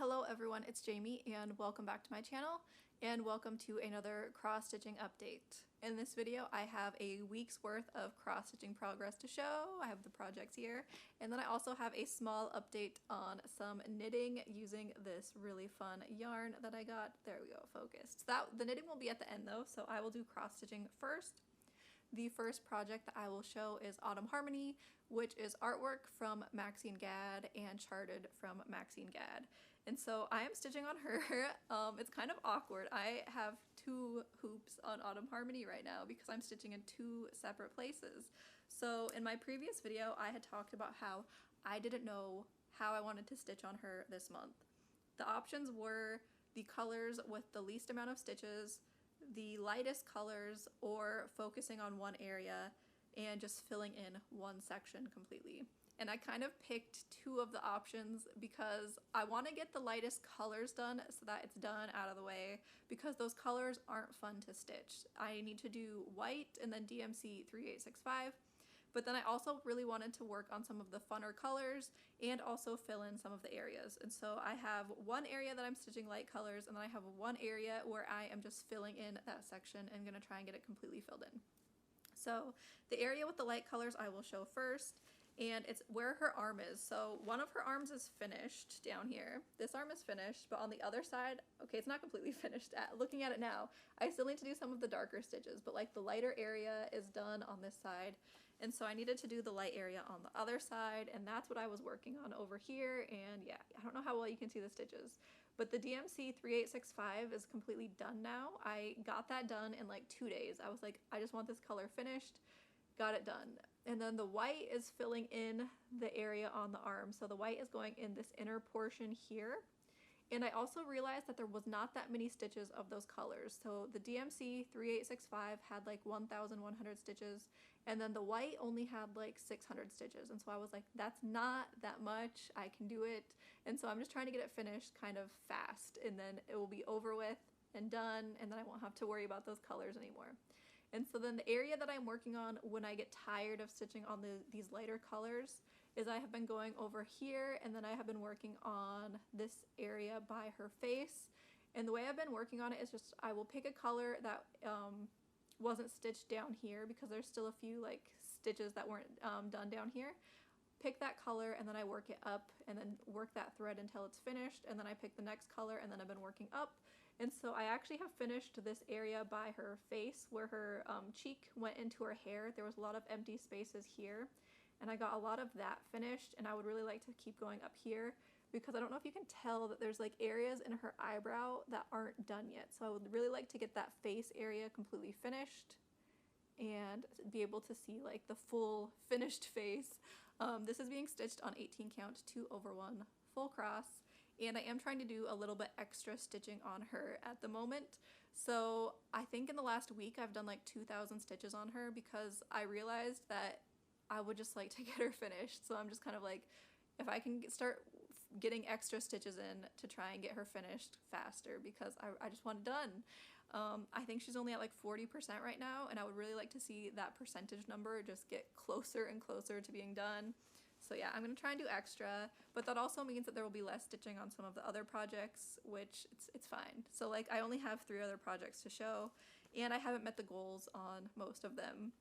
Hello everyone, it's Jamie and welcome back to my channel and welcome to another cross-stitching update. In this video I have a week's worth of cross-stitching progress to show. I have the projects here, and then I also have a small update on some knitting using this really fun yarn that I got. There we go, focused. The knitting will be at the end though, so I will do cross-stitching first. The first project that I will show is Autumn Harmony, which is artwork from Maxine Gad and charted from Maxine Gad. And so I am stitching on her. It's kind of awkward. I have two hoops on Autumn Harmony right now because I'm stitching in two separate places. So in my previous video, I had talked about how I didn't know how I wanted to stitch on her this month. The options were the colors with the least amount of stitches, the lightest colors, or focusing on one area and just filling in one section completely. And I kind of picked two of the options because I want to get the lightest colors done so that it's done out of the way, because those colors aren't fun to stitch. I need to do white and then DMC 3865. But then I also really wanted to work on some of the funner colors and also fill in some of the areas. And so I have one area that I'm stitching light colors, and then I have one area where I am just filling in that section and gonna try and get it completely filled in. So the area with the light colors I will show first, and it's where her arm is. So one of her arms is finished down here. This arm is finished, but on the other side, okay, it's not completely finished. Looking at it now, I still need to do some of the darker stitches, but like the lighter area is done on this side. And so I needed to do the light area on the other side, and that's what I was working on over here. And yeah, I don't know how well you can see the stitches, but the DMC 3865 is completely done now. I got that done in like 2 days. I was like, I just want this color finished, got it done. And then the white is filling in the area on the arm. So the white is going in this inner portion here. And I also realized that there was not that many stitches of those colors. So the DMC 3865 had like 1,100 stitches, and then the white only had like 600 stitches. And so I was like, that's not that much, I can do it. And so I'm just trying to get it finished kind of fast, and then it will be over with and done, and then I won't have to worry about those colors anymore. And so then the area that I'm working on when I get tired of stitching on these lighter colors is I have been going over here, and then I have been working on this area by her face. And the way I've been working on it is just I will pick a color that wasn't stitched down here, because there's still a few like stitches that weren't done down here. Pick that color, and then I work it up, and then work that thread until it's finished, and then I pick the next color, and then I've been working up. And so I actually have finished this area by her face where her cheek went into her hair. There was a lot of empty spaces here, and I got a lot of that finished, and I would really like to keep going up here because I don't know if you can tell that there's like areas in her eyebrow that aren't done yet. So I would really like to get that face area completely finished and be able to see like the full finished face. This is being stitched on 18 count 2/1 full cross, and I am trying to do a little bit extra stitching on her at the moment. So I think in the last week I've done like 2,000 stitches on her because I realized that I would just like to get her finished. So I'm just kind of like, if I can start getting extra stitches in to try and get her finished faster, because I just want it done. I think she's only at like 40% right now, and I would really like to see that percentage number just get closer and closer to being done. So yeah, I'm gonna try and do extra, but that also means that there will be less stitching on some of the other projects, which it's fine. So like I only have 3 other projects to show, and I haven't met the goals on most of them.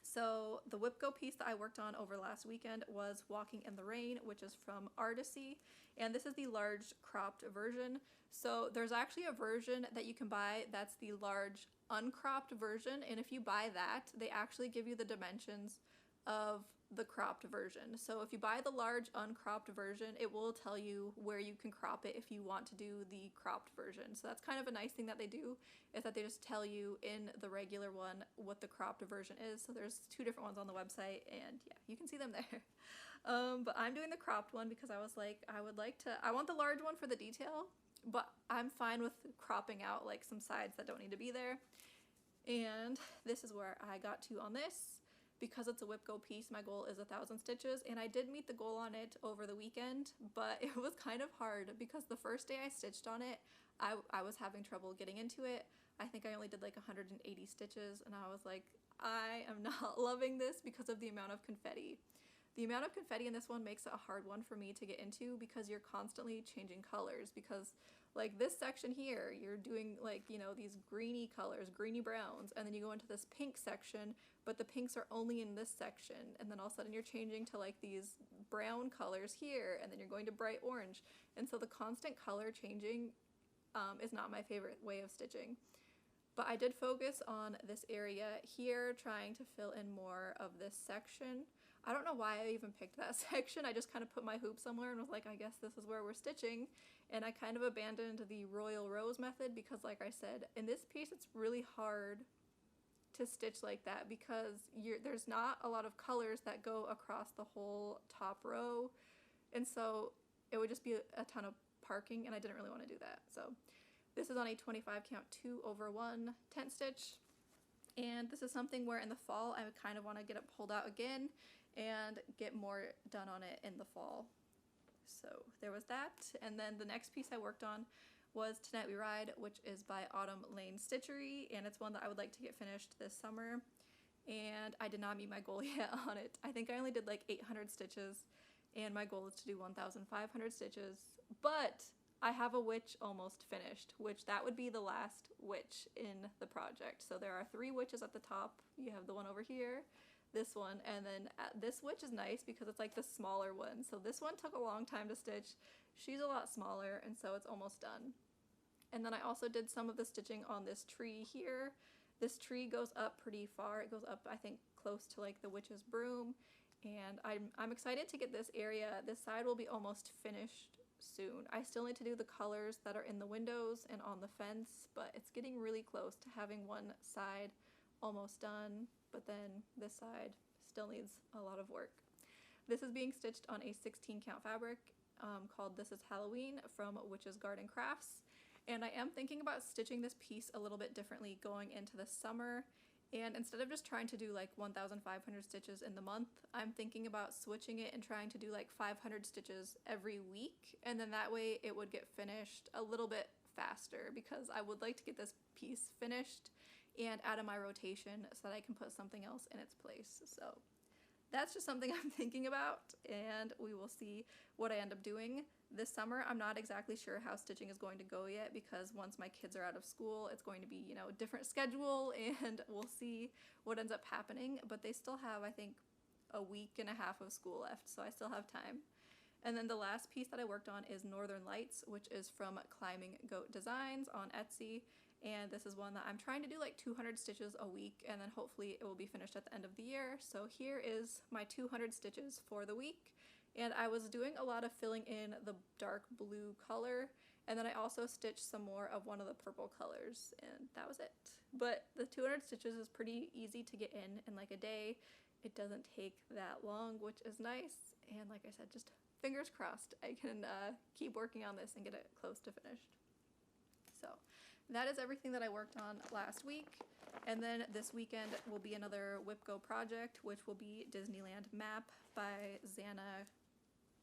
So the Whip Go piece that I worked on over last weekend was Walking in the Rain, which is from Artisy, and this is the large cropped version. So there's actually a version that you can buy that's the large uncropped version, and if you buy that, they actually give you the dimensions of the cropped version. So if you buy the large uncropped version, it will tell you where you can crop it if you want to do the cropped version. So that's kind of a nice thing that they do, is that they just tell you in the regular one what the cropped version is. So there's 2 different ones on the website, and yeah, you can see them there. But I'm doing the cropped one because I was like, I want the large one for the detail, but I'm fine with cropping out like some sides that don't need to be there. And this is where I got to on this. Because it's a Whip Go piece, my goal is 1,000 stitches, and I did meet the goal on it over the weekend, but it was kind of hard because the first day I stitched on it, I was having trouble getting into it. I think I only did like 180 stitches, and I was like, I am not loving this because of the amount of confetti. The amount of confetti in this one makes it a hard one for me to get into because you're constantly changing colors, because like this section here, you're doing like, you know, these greeny colors, greeny browns, and then you go into this pink section, but the pinks are only in this section, and then all of a sudden you're changing to like these brown colors here, and then you're going to bright orange, and so the constant color changing is not my favorite way of stitching. But I did focus on this area here, trying to fill in more of this section. I don't know why I even picked that section. I just kind of put my hoop somewhere and was like, I guess this is where we're stitching. And I kind of abandoned the Royal Rose method because, like I said, in this piece it's really hard to stitch like that because there's not a lot of colors that go across the whole top row. And so it would just be a ton of parking, and I didn't really want to do that. So this is on a 25 count 2/1 tent stitch. And this is something where in the fall I would kind of want to get it pulled out again and get more done on it in the fall. So there was that. And then the next piece I worked on was Tonight We Ride, which is by Autumn Lane Stitchery, and it's one that I would like to get finished this summer. And I did not meet my goal yet on it. I think I only did like 800 stitches, and my goal is to do 1,500 stitches. But I have a witch almost finished, which that would be the last witch in the project. So there are 3 witches at the top. You have the one over here, this one, and then this witch is nice because it's like the smaller one. So this one took a long time to stitch. She's a lot smaller, and so it's almost done. And then I also did some of the stitching on this tree here. This tree goes up pretty far. It goes up, I think, close to like the witch's broom. And I'm excited to get this area. This side will be almost finished soon. I still need to do the colors that are in the windows and on the fence, but it's getting really close to having one side almost done, but then this side still needs a lot of work. This is being stitched on a 16 count fabric called This Is Halloween from Witch's Garden Crafts, and I am thinking about stitching this piece a little bit differently going into the summer. And instead of just trying to do like 1,500 stitches in the month, I'm thinking about switching it and trying to do like 500 stitches every week. And then that way it would get finished a little bit faster because I would like to get this piece finished and out of my rotation so that I can put something else in its place. So that's just something I'm thinking about, and we will see what I end up doing. This summer, I'm not exactly sure how stitching is going to go yet because once my kids are out of school, it's going to be, you know, a different schedule, and we'll see what ends up happening. But they still have, I think, a week and a half of school left, so I still have time. And then the last piece that I worked on is Northern Lights, which is from Climbing Goat Designs on Etsy. And this is one that I'm trying to do like 200 stitches a week, and then hopefully it will be finished at the end of the year. So here is my 200 stitches for the week. And I was doing a lot of filling in the dark blue color, and then I also stitched some more of one of the purple colors, and that was it. But the 200 stitches is pretty easy to get in like a day. It doesn't take that long, which is nice. And like I said, just fingers crossed I can keep working on this and get it close to finished. So that is everything that I worked on last week. And then this weekend will be another Whip Go project, which will be Disneyland Map by Xana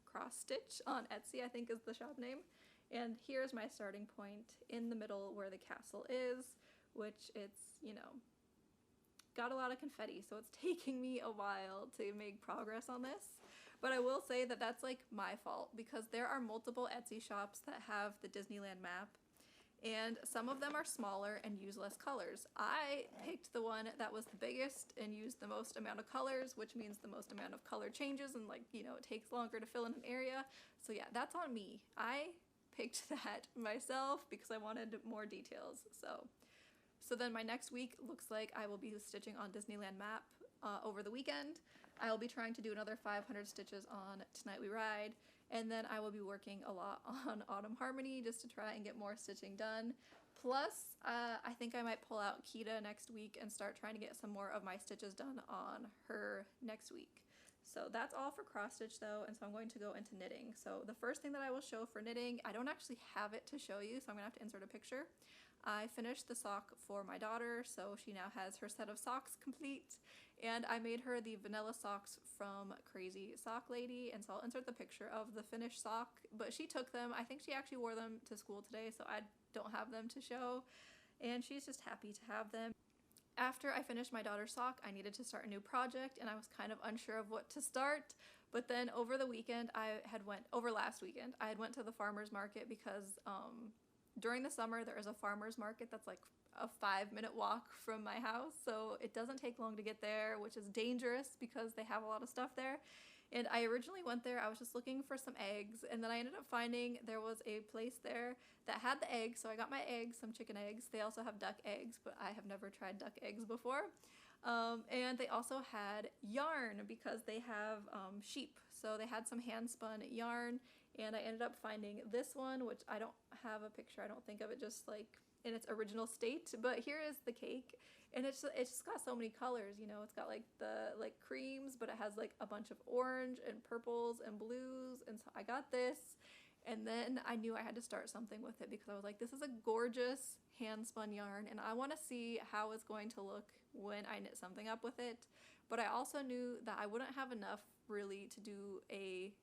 Cross Stitch on Etsy, I think is the shop name. And here's my starting point in the middle where the castle is, which it's, you know, got a lot of confetti, so it's taking me a while to make progress on this. But I will say that that's like my fault because there are multiple Etsy shops that have the Disneyland map, and some of them are smaller and use less colors. I picked the one that was the biggest and used the most amount of colors, which means the most amount of color changes, and like, you know, it takes longer to fill in an area. So yeah, that's on me. I picked that myself because I wanted more details. So then my next week looks like I will be stitching on Disneyland Map over the weekend. I will be trying to do another 500 stitches on Tonight We Ride, and then I will be working a lot on Autumn Harmony just to try and get more stitching done. Plus, I think I might pull out Kita next week and start trying to get some more of my stitches done on her next week. So that's all for cross stitch though, and so I'm going to go into knitting. So the first thing that I will show for knitting, I don't actually have it to show you, so I'm gonna have to insert a picture. I finished the sock for my daughter, so she now has her set of socks complete, and I made her the vanilla socks from Crazy Sock Lady, and so I'll insert the picture of the finished sock, but she took them. I think she actually wore them to school today, so I don't have them to show, and she's just happy to have them. After I finished my daughter's sock, I needed to start a new project, and I was kind of unsure of what to start. But then over the weekend, over last weekend, I had went to the farmer's market because during the summer there is a farmer's market that's like a 5-minute walk from my house, so it doesn't take long to get there, which is dangerous because they have a lot of stuff there. And I originally went there, I was just looking for some eggs, and then I ended up finding there was a place there that had the eggs, so I got my eggs, some chicken eggs. They also have duck eggs, but I have never tried duck eggs before. And they also had yarn because they have sheep, so they had some hand spun yarn, and I ended up finding this one, which I don't have a picture, I don't think of it just like in its original state, but here is the cake. And it's just got so many colors, you know. It's got like the like creams, but it has like a bunch of orange and purples and blues. And so I got this, and then I knew I had to start something with it because I was like, this is a gorgeous hand spun yarn, and I want to see how it's going to look when I knit something up with it. But I also knew that I wouldn't have enough really to do a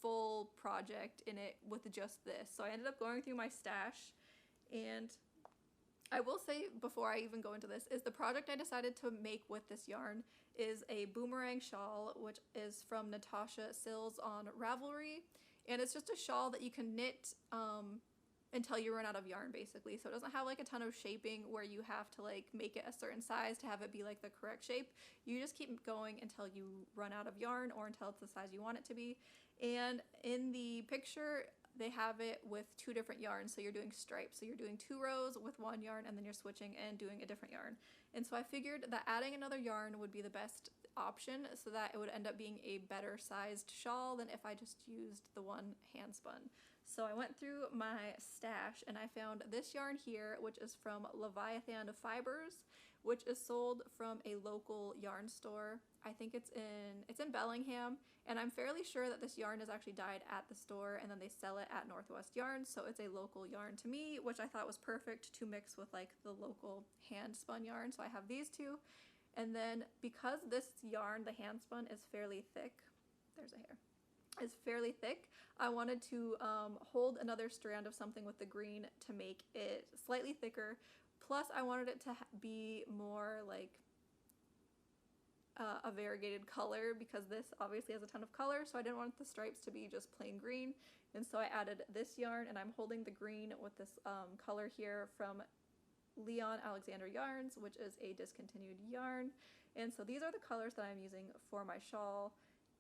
full project in it with just this. So I ended up going through my stash, and I will say before I even go into this is the project I decided to make with this yarn is a boomerang shawl, which is from Natasha Sills on Ravelry, and it's just a shawl that you can knit until you run out of yarn, basically. So it doesn't have like a ton of shaping where you have to like make it a certain size to have it be like the correct shape. You just keep going until you run out of yarn or until it's the size you want it to be. And in the picture they have it with 2 different yarns, so you're doing stripes. So you're doing 2 rows with 1 yarn, and then you're switching and doing a different yarn. And so I figured that adding another yarn would be the best option so that it would end up being a better sized shawl than if I just used the one hand spun. So I went through my stash and I found this yarn here, which is from Leviathan Fibers, which is sold from a local yarn store. I think it's in Bellingham, and I'm fairly sure that this yarn is actually dyed at the store and then they sell it at Northwest Yarns, so it's a local yarn to me, which I thought was perfect to mix with like the local hand spun yarn. So I have these 2, and then because this yarn, the hand spun, is fairly thick, there's a hair, is fairly thick, I wanted to hold another strand of something with the green to make it slightly thicker. Plus I wanted it to be more like a variegated color because this obviously has a ton of color, so I didn't want the stripes to be just plain green. And so I added this yarn, and I'm holding the green with this color here from Leon Alexander Yarns, which is a discontinued yarn. And so these are the colors that I'm using for my shawl,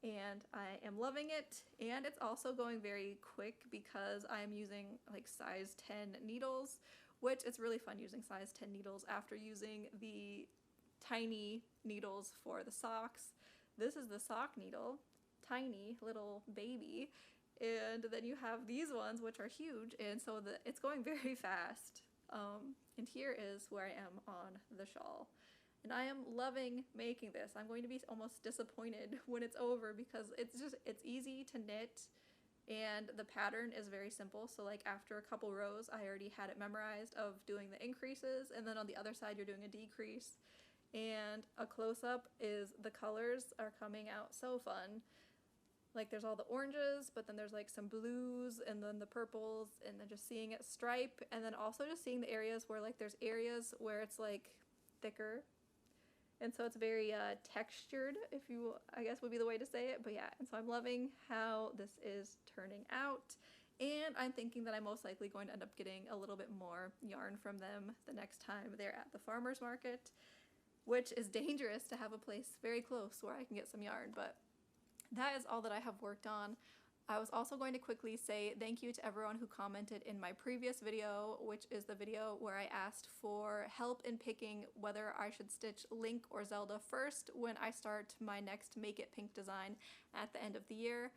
and I am loving it. And it's also going very quick because I'm using like size 10 needles, which it's really fun using size 10 needles after using the tiny needles for the socks. This is the sock needle, tiny little baby, and then you have these ones which are huge, and so it's going very fast. And here is where I am on the shawl, and I am loving making this. I'm going to be almost disappointed when it's over because it's easy to knit, and the pattern is very simple. So like after a couple rows I already had it memorized of doing the increases, and then on the other side you're doing a decrease. And a close-up is the colors are coming out so fun. Like there's all the oranges, but then there's like some blues and then the purples, and then just seeing it stripe, and then also just seeing the areas where like there's areas where it's like thicker, and so it's very textured, if you, I guess would be the way to say it. But yeah, and so I'm loving how this is turning out, and I'm thinking that I'm most likely going to end up getting a little bit more yarn from them the next time they're at the farmer's market, which is dangerous to have a place very close where I can get some yarn. But that is all that I have worked on. I was also going to quickly say thank you to everyone who commented in my previous video, which is the video where I asked for help in picking whether I should stitch Link or Zelda first when I start my next Make It Pink design at the end of the year.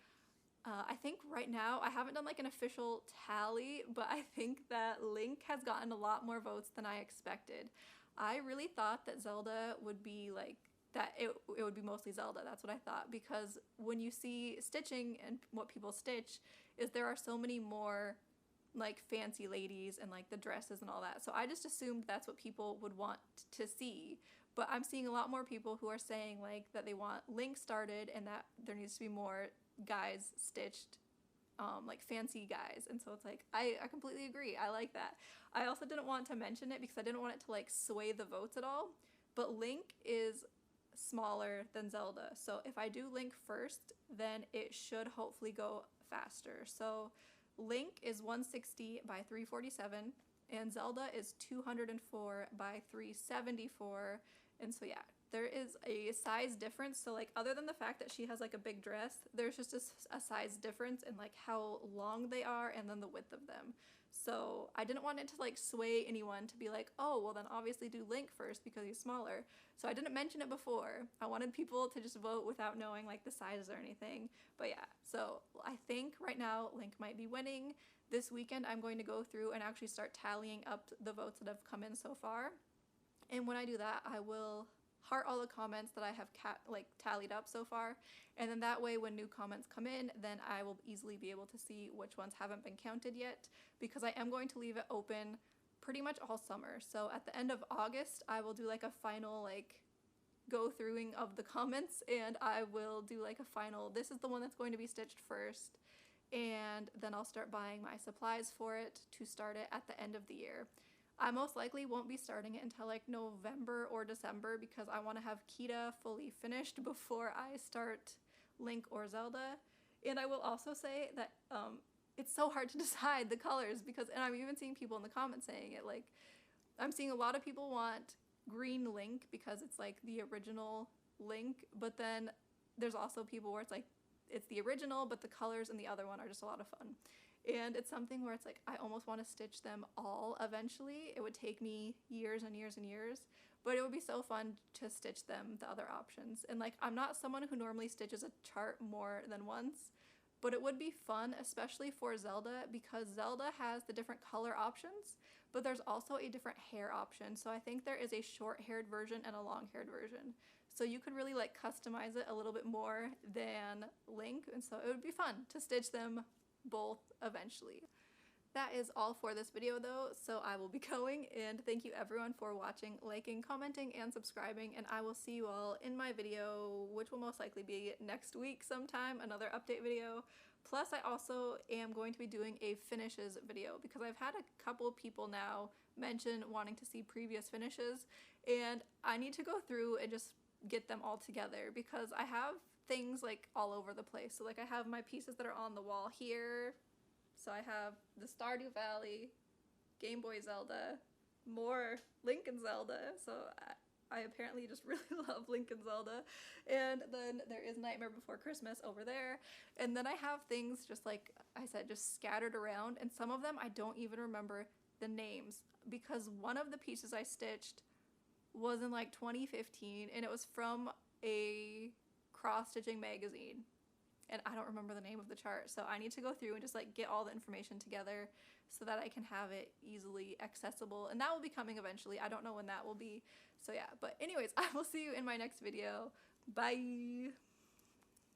I think right now, I haven't done like an official tally, but I think that Link has gotten a lot more votes than I expected. I really thought that Zelda would be like, that it would be mostly Zelda. That's what I thought, because when you see stitching and what people stitch is there are so many more like fancy ladies and like the dresses and all that. So I just assumed that's what people would want to see. But I'm seeing a lot more people who are saying like that they want Link started and that there needs to be more guys stitched, like fancy guys. And so it's like, I completely agree. I like that. I also didn't want to mention it because I didn't want it to like sway the votes at all. but Link is smaller than Zelda. So if I do Link first, then it should hopefully go faster. So Link is 160 by 347 and Zelda is 204 by 374. And so yeah, there is a size difference. So like other than the fact that she has like a big dress, there's just a size difference in like how long they are and then the width of them. So I didn't want it to like sway anyone to be like, oh, well then obviously do Link first because he's smaller. So I didn't mention it before. I wanted people to just vote without knowing like the sizes or anything. But yeah, so I think right now Link might be winning. This weekend I'm going to go through and actually start tallying up the votes that have come in so far. And when I do that, I will heart all the comments that I have tallied up so far, and then that way when new comments come in, then I will easily be able to see which ones haven't been counted yet, because I am going to leave it open pretty much all summer. So at the end of August I will do like a final like go throughing of the comments, and I will do like a final, this is the one that's going to be stitched first, and then I'll start buying my supplies for it to start it at the end of the year. I most likely won't be starting it until like November or December because I want to have Kita fully finished before I start Link or Zelda. And I will also say that it's so hard to decide the colors because, and I'm even seeing people in the comments saying it, like I'm seeing a lot of people want green Link because it's like the original Link, but then there's also people where it's like it's the original but the colors in the other one are just a lot of fun. And it's something where it's like I almost want to stitch them all eventually. It would take me years and years and years, but it would be so fun to stitch them, the other options. And like I'm not someone who normally stitches a chart more than once, but it would be fun, especially for Zelda, because Zelda has the different color options, but there's also a different hair option. So I think there is a short-haired version and a long-haired version. So you could really like customize it a little bit more than Link, and so it would be fun to stitch them both eventually. That is all for this video though, so I will be going, and thank you everyone for watching, liking, commenting, and subscribing, and I will see you all in my video, which will most likely be next week sometime, another update video. Plus I also am going to be doing a finishes video because I've had a couple people now mention wanting to see previous finishes, and I need to go through and just get them all together because I have things like all over the place. So like I have my pieces that are on the wall here. So I have the Stardew Valley, Game Boy Zelda, more Link and Zelda. So I apparently just really love Link and Zelda. And then there is Nightmare Before Christmas over there. And then I have things just like I said, just scattered around. And some of them I don't even remember the names because one of the pieces I stitched was in like 2015 and it was from a cross-stitching magazine, and I don't remember the name of the chart, so I need to go through and just like get all the information together so that I can have it easily accessible, and that will be coming eventually. I don't know when that will be, so yeah, but anyways, I will see you in my next video. Bye.